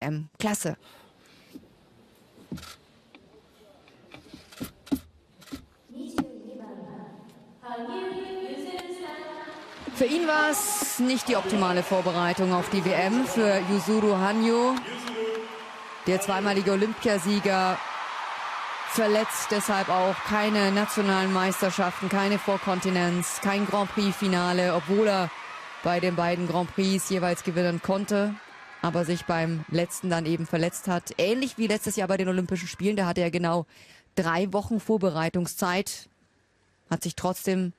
WM. Klasse. Für ihn war es nicht die optimale Vorbereitung auf die WM. Für Yuzuru Hanyu, der zweimalige Olympiasieger, verletzt, deshalb auch keine nationalen Meisterschaften, keine Vorkontinenz, kein Grand Prix-Finale, obwohl er bei den beiden Grand Prix jeweils gewinnen konnte, aber sich beim letzten dann eben verletzt hat. Ähnlich wie letztes Jahr bei den Olympischen Spielen, da hatte er genau 3 Wochen Vorbereitungszeit, hat sich trotzdem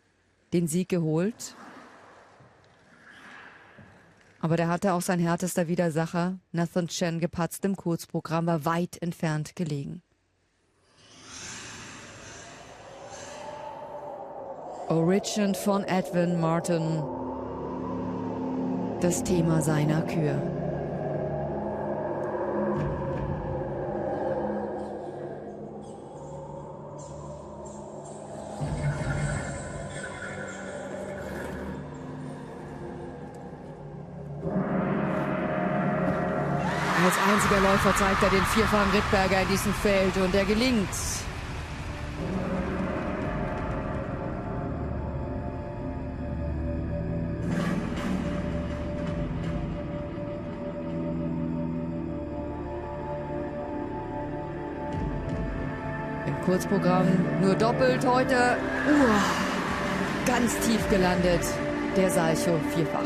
den Sieg geholt. Aber der hatte auch sein härtester Widersacher, Nathan Chen, gepatzt im Kurzprogramm, war weit entfernt gelegen. Origin von Edwin Martin, das Thema seiner Kür. Als einziger Läufer zeigt er den vierfachen Rittberger in diesem Feld und er gelingt. Kurzprogramm nur doppelt heute. Ganz tief gelandet, der Salchow vierfach.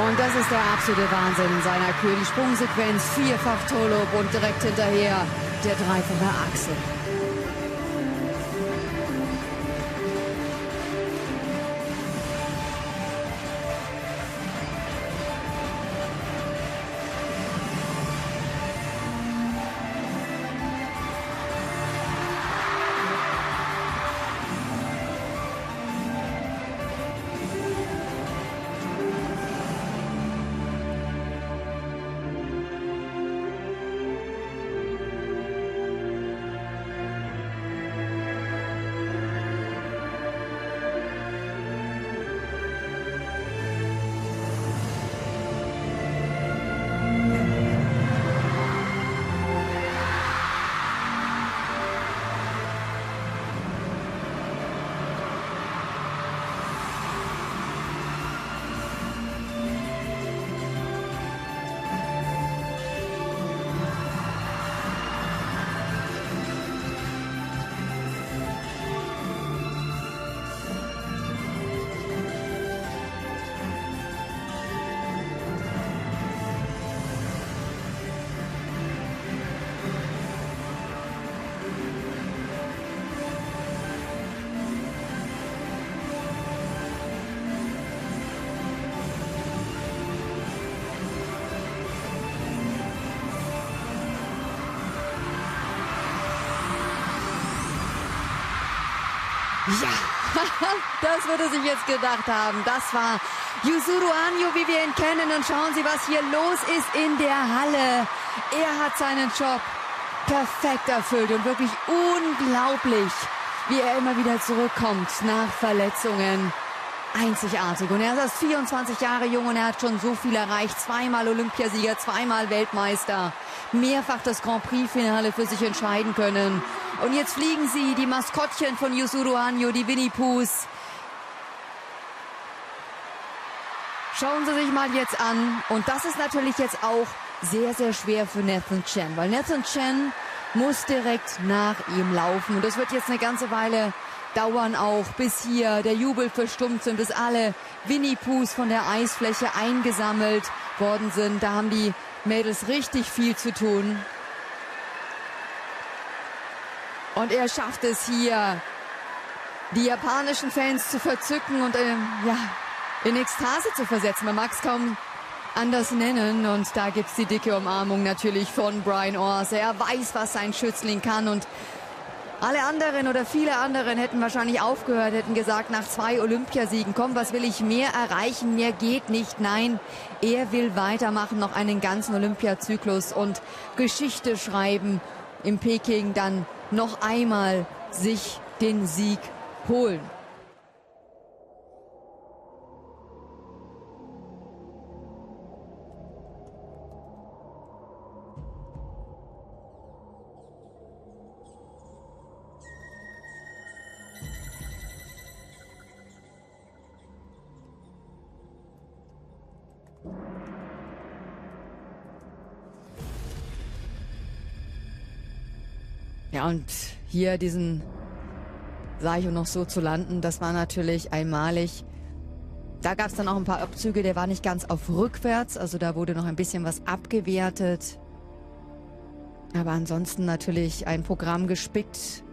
Und das ist der absolute Wahnsinn in seiner Kür. Die Sprungsequenz, vierfach Tolop und direkt hinterher der dreifache Achsel. Ja, das würde sich jetzt gedacht haben. Das war Yuzuru Hanyu, wie wir ihn kennen. Und schauen Sie, was hier los ist in der Halle. Er hat seinen Job perfekt erfüllt und wirklich unglaublich, wie er immer wieder zurückkommt nach Verletzungen. Einzigartig. Und er ist erst 24 Jahre jung und er hat schon so viel erreicht. Zweimal Olympiasieger, zweimal Weltmeister. Mehrfach das Grand Prix-Finale für sich entscheiden können. Und jetzt fliegen sie, die Maskottchen von Yuzuru Hanyu, die Winnie Poos. Schauen Sie sich mal jetzt an. Und das ist natürlich jetzt auch sehr, sehr schwer für Nathan Chen. Weil Nathan Chen muss direkt nach ihm laufen. Und das wird jetzt eine ganze Weile dauern auch, bis hier der Jubel verstummt sind, bis alle Winnie Poos von der Eisfläche eingesammelt worden sind. Da haben die Mädels richtig viel zu tun. Und er schafft es hier, die japanischen Fans zu verzücken und in Ekstase zu versetzen. Man mag es kaum anders nennen. Und da gibt es die dicke Umarmung natürlich von Brian Orser. Er weiß, was sein Schützling kann. Und alle anderen oder viele anderen hätten wahrscheinlich aufgehört, hätten gesagt, nach 2 Olympiasiegen, komm, was will ich mehr erreichen? Mehr geht nicht. Nein, er will weitermachen, noch einen ganzen Olympiazyklus und Geschichte schreiben in Peking, dann noch einmal sich den Sieg holen. Ja, und hier diesen Seicho noch so zu landen, das war natürlich einmalig. Da gab es dann auch ein paar Abzüge, der war nicht ganz auf rückwärts, also da wurde noch ein bisschen was abgewertet. Aber ansonsten natürlich ein Programm gespickt.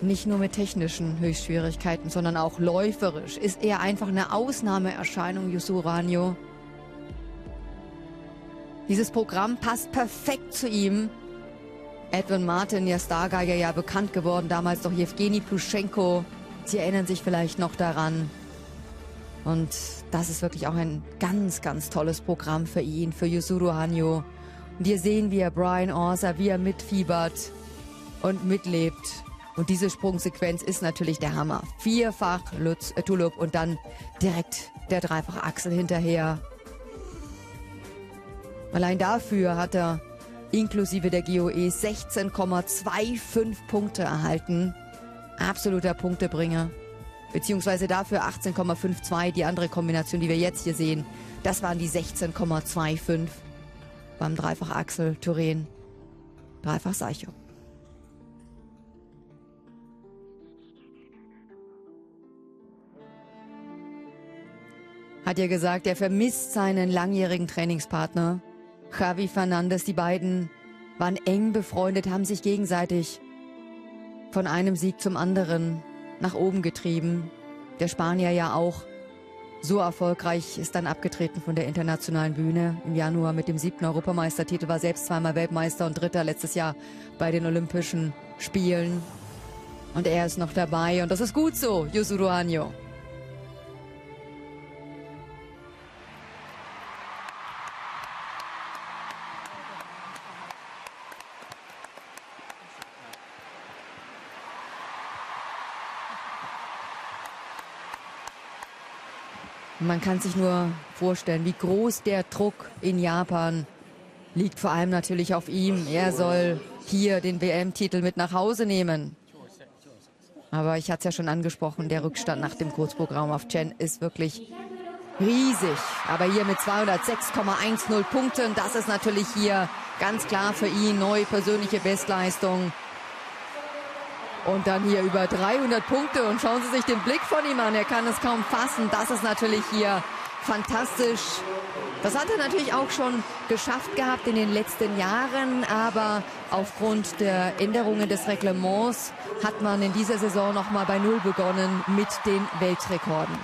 Nicht nur mit technischen Höchstschwierigkeiten, sondern auch läuferisch. Ist er einfach eine Ausnahmeerscheinung, Yuzuru Hanyu. Dieses Programm passt perfekt zu ihm. Edwin Martin, der Stargeiger, ja bekannt geworden, damals doch Jewgeni Pluschenko. Sie erinnern sich vielleicht noch daran. Und das ist wirklich auch ein ganz, ganz tolles Programm für ihn, für Yuzuru Hanyu. Und hier sehen wir Brian Orser, wie er mitfiebert und mitlebt. Und diese Sprungsequenz ist natürlich der Hammer. Vierfach Tulip und dann direkt der Dreifach-Achsel hinterher. Allein dafür hat er inklusive der GOE 16,25 Punkte erhalten. Absoluter Punktebringer. Beziehungsweise dafür 18,52. Die andere Kombination, die wir jetzt hier sehen, das waren die 16,25 beim Dreifach-Achsel Turin, Dreifach-Seicho. Hat ja gesagt, er vermisst seinen langjährigen Trainingspartner. Javi Fernandez, die beiden waren eng befreundet, haben sich gegenseitig von einem Sieg zum anderen nach oben getrieben. Der Spanier ja auch so erfolgreich, ist dann abgetreten von der internationalen Bühne im Januar mit dem 7. Europameistertitel, war selbst zweimal Weltmeister und Dritter letztes Jahr bei den Olympischen Spielen. Und er ist noch dabei und das ist gut so, Yuzuru Hanyu. Man kann sich nur vorstellen, wie groß der Druck in Japan liegt, vor allem natürlich auf ihm. Er soll hier den WM-Titel mit nach Hause nehmen. Aber ich hatte es ja schon angesprochen, der Rückstand nach dem Kurzprogramm auf Chen ist wirklich riesig. Aber hier mit 206,10 Punkten, das ist natürlich hier ganz klar für ihn neue persönliche Bestleistung. Und dann hier über 300 Punkte und schauen Sie sich den Blick von ihm an, er kann es kaum fassen. Das ist natürlich hier fantastisch. Das hat er natürlich auch schon geschafft gehabt in den letzten Jahren, aber aufgrund der Änderungen des Reglements hat man in dieser Saison nochmal bei Null begonnen mit den Weltrekorden.